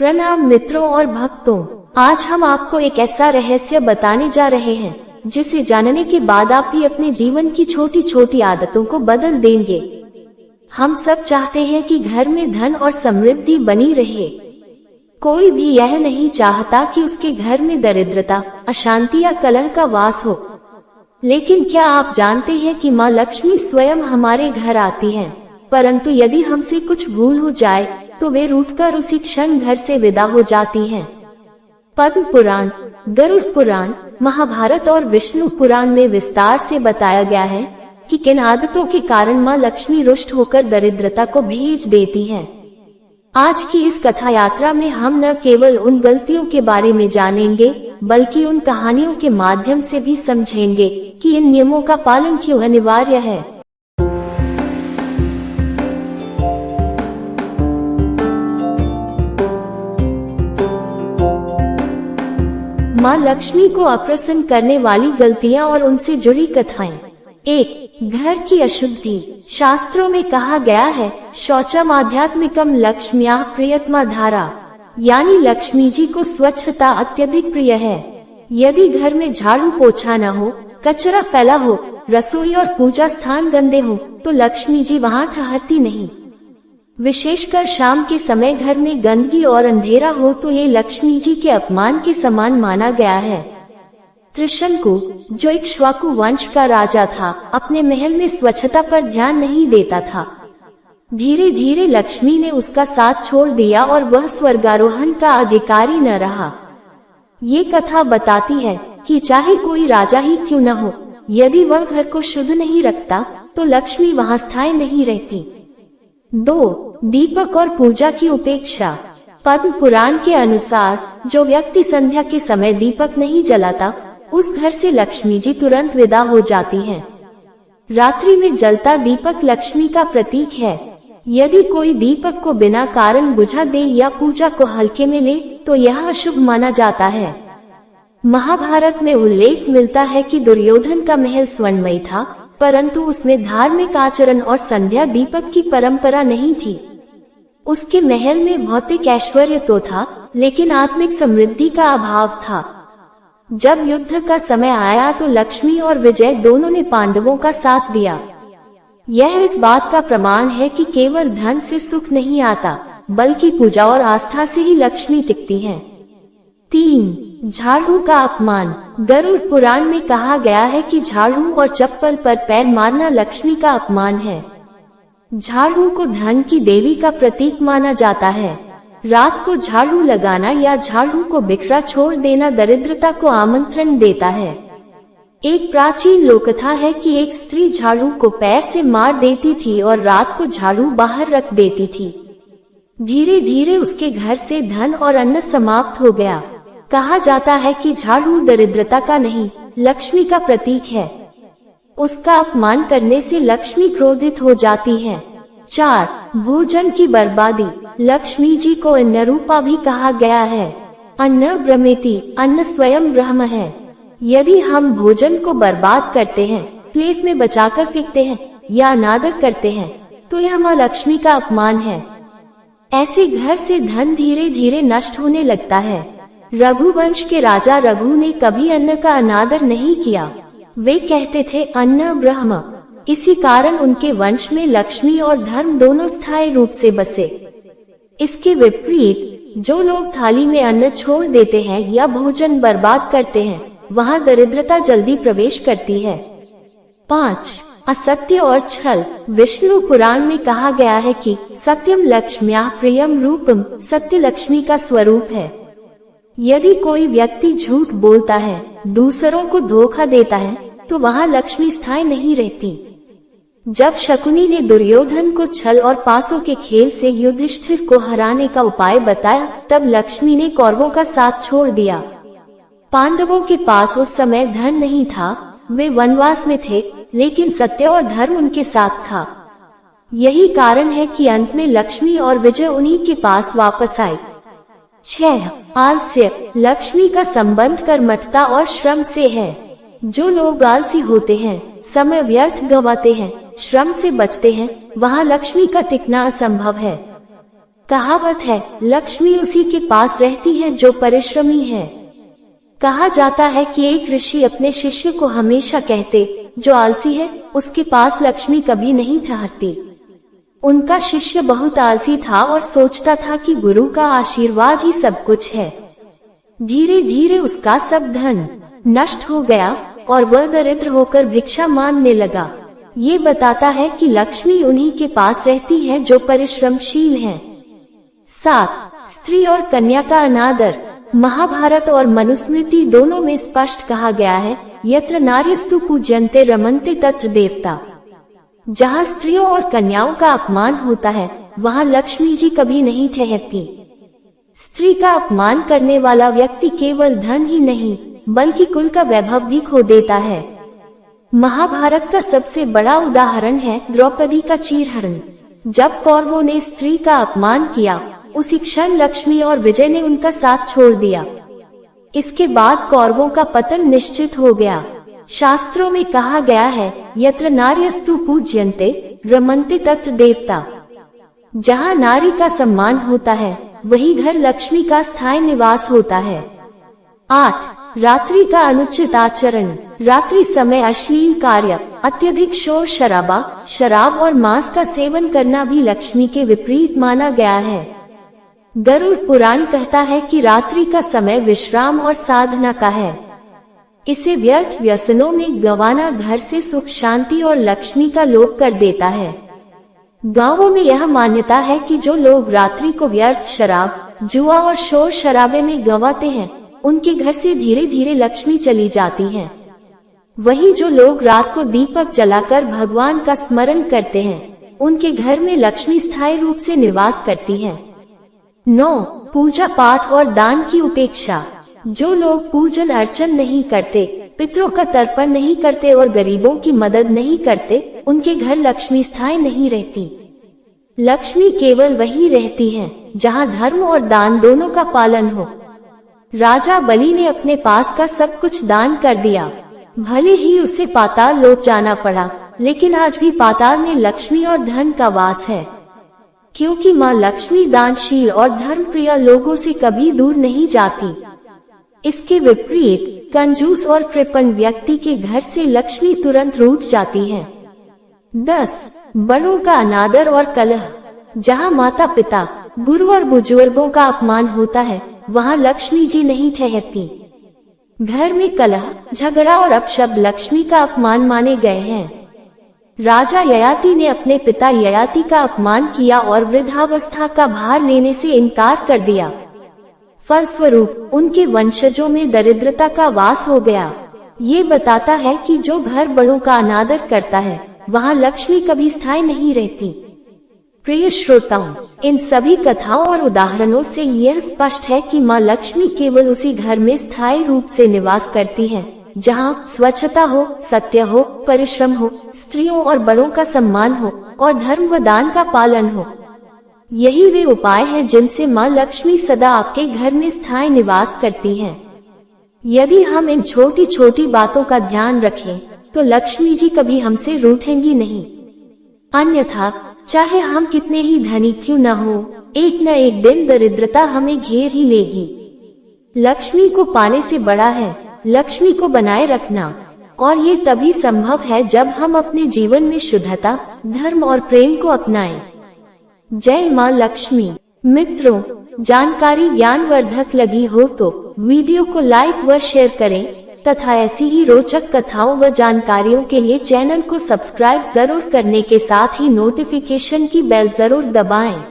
प्रणाम मित्रों और भक्तों, आज हम आपको एक ऐसा रहस्य बताने जा रहे हैं जिसे जानने के बाद आप भी अपने जीवन की छोटी छोटी आदतों को बदल देंगे। हम सब चाहते हैं कि घर में धन और समृद्धि बनी रहे। कोई भी यह नहीं चाहता कि उसके घर में दरिद्रता, अशांति या कलह का वास हो। लेकिन क्या आप जानते हैं कि माँ लक्ष्मी स्वयं हमारे घर आती हैं, परंतु यदि हमसे कुछ भूल हो जाए तो वे रूठकर उसी क्षण घर से विदा हो जाती हैं। पद्म पुराण, गरुड़ पुराण, महाभारत और विष्णु पुराण में विस्तार से बताया गया है कि किन आदतों के कारण माँ लक्ष्मी रुष्ट होकर दरिद्रता को भेज देती हैं। आज की इस कथा यात्रा में हम न केवल उन गलतियों के बारे में जानेंगे, बल्कि उन कहानियों के माध्यम से भी समझेंगे कि इन नियमों का पालन क्यों अनिवार्य है। माँ लक्ष्मी को अप्रसन्न करने वाली गलतियाँ और उनसे जुड़ी कथाएं। 1. घर की अशुद्धि। शास्त्रों में कहा गया है, शौचम आध्यात्मिकम लक्ष्म्याः प्रियतमा धारा, यानी लक्ष्मी जी को स्वच्छता अत्यधिक प्रिय है। यदि घर में झाड़ू पोछा न हो, कचरा फैला हो, रसोई और पूजा स्थान गंदे हो, तो लक्ष्मी जी वहाँ ठहरती नहीं। विशेषकर शाम के समय घर में गंदगी और अंधेरा हो तो ये लक्ष्मी जी के अपमान के समान माना गया है। त्रिशंकु, जो इक्ष्वाकु वंश का राजा था, अपने महल में स्वच्छता पर ध्यान नहीं देता था। धीरे धीरे लक्ष्मी ने उसका साथ छोड़ दिया और वह स्वर्गारोहण का अधिकारी न रहा। ये कथा बताती है कि चाहे कोई राजा ही क्यों न हो, यदि वह घर को शुद्ध नहीं रखता तो लक्ष्मी वहाँ स्थायी नहीं रहती। 2. दीपक और पूजा की उपेक्षा। पद्म पुराण के अनुसार जो व्यक्ति संध्या के समय दीपक नहीं जलाता, उस घर से लक्ष्मी जी तुरंत विदा हो जाती हैं। रात्रि में जलता दीपक लक्ष्मी का प्रतीक है। यदि कोई दीपक को बिना कारण बुझा दे या पूजा को हल्के में ले तो यह अशुभ माना जाता है। महाभारत में उल्लेख मिलता है कि दुर्योधन का महल स्वर्णमयी था, परंतु उसमें धार्मिक आचरण और संध्या दीपक की परंपरा नहीं थी। उसके महल में भौतिक ऐश्वर्य तो था, लेकिन आत्मिक समृद्धि का अभाव था। जब युद्ध का समय आया तो लक्ष्मी और विजय दोनों ने पांडवों का साथ दिया। यह इस बात का प्रमाण है कि केवल धन से सुख नहीं आता, बल्कि पूजा और आस्था से ही लक्ष्मी टिकती है। 3. झाड़ू का अपमान। गरुड़ पुराण में कहा गया है कि झाड़ू और चप्पल पर पैर मारना लक्ष्मी का अपमान है। झाड़ू को धन की देवी का प्रतीक माना जाता है। रात को झाड़ू लगाना या झाड़ू को बिखरा छोड़ देना दरिद्रता को आमंत्रण देता है। एक प्राचीन लोककथा है कि एक स्त्री झाड़ू को पैर से मार देती थी और रात को झाड़ू बाहर रख देती थी। धीरे धीरे उसके घर से धन और अन्न समाप्त हो गया। कहा जाता है कि झाड़ू दरिद्रता का नहीं, लक्ष्मी का प्रतीक है। उसका अपमान करने से लक्ष्मी क्रोधित हो जाती है। 4. भोजन की बर्बादी। लक्ष्मी जी को अन्न रूपा भी कहा गया है। अन्न ब्रह्मेति, अन्न स्वयं ब्रह्म है। यदि हम भोजन को बर्बाद करते हैं, प्लेट में बचाकर फेंकते हैं या अनादर करते हैं, तो यह माँ लक्ष्मी का अपमान है। ऐसे घर से धन धीरे धीरे नष्ट होने लगता है। रघुवंश के राजा रघु ने कभी अन्न का अनादर नहीं किया। वे कहते थे अन्न ब्रह्म। इसी कारण उनके वंश में लक्ष्मी और धर्म दोनों स्थायी रूप से बसे। इसके विपरीत जो लोग थाली में अन्न छोड़ देते हैं या भोजन बर्बाद करते हैं, वहाँ दरिद्रता जल्दी प्रवेश करती है। 5. असत्य और छल। विष्णु पुराण में कहा गया है कि सत्यम लक्ष्म्याः प्रियम रूपम, सत्य लक्ष्मी का स्वरूप है। यदि कोई व्यक्ति झूठ बोलता है, दूसरों को धोखा देता है, तो वहाँ लक्ष्मी स्थायी नहीं रहती। जब शकुनी ने दुर्योधन को छल और पासों के खेल से युधिष्ठिर को हराने का उपाय बताया, तब लक्ष्मी ने कौरवों का साथ छोड़ दिया। पांडवों के पास उस समय धन नहीं था, वे वनवास में थे, लेकिन सत्य और धर्म उनके साथ था। यही कारण है कि अंत में लक्ष्मी और विजय उन्हीं के पास वापस आई। 6. आलस्य। लक्ष्मी का संबंध कर्मठता और श्रम से है। जो लोग आलसी होते हैं, समय व्यर्थ गंवाते हैं, श्रम से बचते हैं, वहाँ लक्ष्मी का टिकना असंभव है। कहावत है, लक्ष्मी उसी के पास रहती है जो परिश्रमी है। कहा जाता है कि एक ऋषि अपने शिष्य को हमेशा कहते, जो आलसी है उसके पास लक्ष्मी कभी नहीं ठहरती। उनका शिष्य बहुत आलसी था और सोचता था कि गुरु का आशीर्वाद ही सब कुछ है। धीरे धीरे उसका सब धन नष्ट हो गया और वह दरिद्र होकर भिक्षा मांगने लगा। ये बताता है कि लक्ष्मी उन्हीं के पास रहती है जो परिश्रमशील है। 7. स्त्री और कन्या का अनादर। महाभारत और मनुस्मृति दोनों में स्पष्ट कहा गया है, यत्र नार्यस्तु पूज्यन्ते रमन्ते तत्र देवता। जहाँ स्त्रियों और कन्याओं का अपमान होता है, वहाँ लक्ष्मी जी कभी नहीं ठहरती। स्त्री का अपमान करने वाला व्यक्ति केवल धन ही नहीं, बल्कि कुल का वैभव भी खो देता है। महाभारत का सबसे बड़ा उदाहरण है द्रौपदी का चीरहरण। जब कौरवों ने स्त्री का अपमान किया, उसी क्षण लक्ष्मी और विजय ने उनका साथ छोड़ दिया। इसके बाद कौरवों का पतन निश्चित हो गया। शास्त्रों में कहा गया है, यत्र नार्यस्तु पूज्यन्ते रमन्ते तत्र देवता। जहाँ नारी का सम्मान होता है, वही घर लक्ष्मी का स्थायी निवास होता है। 8. रात्रि का अनुचित आचरण। रात्रि समय अश्लील कार्य, अत्यधिक शोर शराबा, शराब और मांस का सेवन करना भी लक्ष्मी के विपरीत माना गया है। गरुड़ पुराण कहता है कि रात्रि का समय विश्राम और साधना का है। इसे व्यर्थ व्यसनों में गंवाना घर से सुख शांति और लक्ष्मी का लोप कर देता है। गांवों में यह मान्यता है कि जो लोग रात्रि को व्यर्थ शराब, जुआ और शोर शराबे में गंवाते हैं, उनके घर से धीरे धीरे लक्ष्मी चली जाती है। वहीं जो लोग रात को दीपक जलाकर भगवान का स्मरण करते हैं, उनके घर में लक्ष्मी स्थायी रूप से निवास करती है। 9. पूजा पाठ और दान की उपेक्षा। जो लोग पूजन अर्चन नहीं करते, पितरों का तर्पण नहीं करते और गरीबों की मदद नहीं करते, उनके घर लक्ष्मी स्थायी नहीं रहती। लक्ष्मी केवल वही रहती है जहाँ धर्म और दान दोनों का पालन हो। राजा बलि ने अपने पास का सब कुछ दान कर दिया। भले ही उसे पाताल लोक जाना पड़ा, लेकिन आज भी पाताल में लक्ष्मी और धन का वास है, क्योंकि माँ लक्ष्मी दानशील और धर्मप्रिय लोगों से कभी दूर नहीं जाती। इसके विपरीत कंजूस और कृपण व्यक्ति के घर से लक्ष्मी तुरंत रूठ जाती है। 10. बड़ों का अनादर और कलह। जहाँ माता पिता, गुरु और बुजुर्गों का अपमान होता है, वहाँ लक्ष्मी जी नहीं ठहरती। घर में कलह, झगड़ा और अपशब्द लक्ष्मी का अपमान माने गए हैं। राजा ययाति ने अपने पिता ययाति का अपमान किया और वृद्धावस्था का भार लेने से इनकार कर दिया। फलस्वरूप उनके वंशजों में दरिद्रता का वास हो गया। ये बताता है कि जो घर बड़ों का अनादर करता है, वहाँ लक्ष्मी कभी स्थायी नहीं रहती। प्रिय श्रोताओं, इन सभी कथाओं और उदाहरणों से यह स्पष्ट है कि माँ लक्ष्मी केवल उसी घर में स्थायी रूप से निवास करती है जहाँ स्वच्छता हो, सत्य हो, परिश्रम हो, स्त्रियों और बड़ों का सम्मान हो और धर्म व दान का पालन हो। यही वे उपाय हैं जिनसे माँ लक्ष्मी सदा आपके घर में स्थायी निवास करती हैं। यदि हम इन छोटी छोटी बातों का ध्यान रखें, तो लक्ष्मी जी कभी हमसे रूठेंगी नहीं। अन्यथा चाहे हम कितने ही धनी क्यों न हो, एक न एक दिन दरिद्रता हमें घेर ही लेगी। लक्ष्मी को पाने से बड़ा है लक्ष्मी को बनाए रखना, और ये तभी संभव है जब हम अपने जीवन में शुद्धता, धर्म और प्रेम को अपनाएं। जय माँ लक्ष्मी। मित्रों, जानकारी ज्ञानवर्धक लगी हो तो वीडियो को लाइक व शेयर करें तथा ऐसी ही रोचक कथाओं व जानकारियों के लिए चैनल को सब्सक्राइब जरूर करने के साथ ही नोटिफिकेशन की बेल जरूर दबाएं।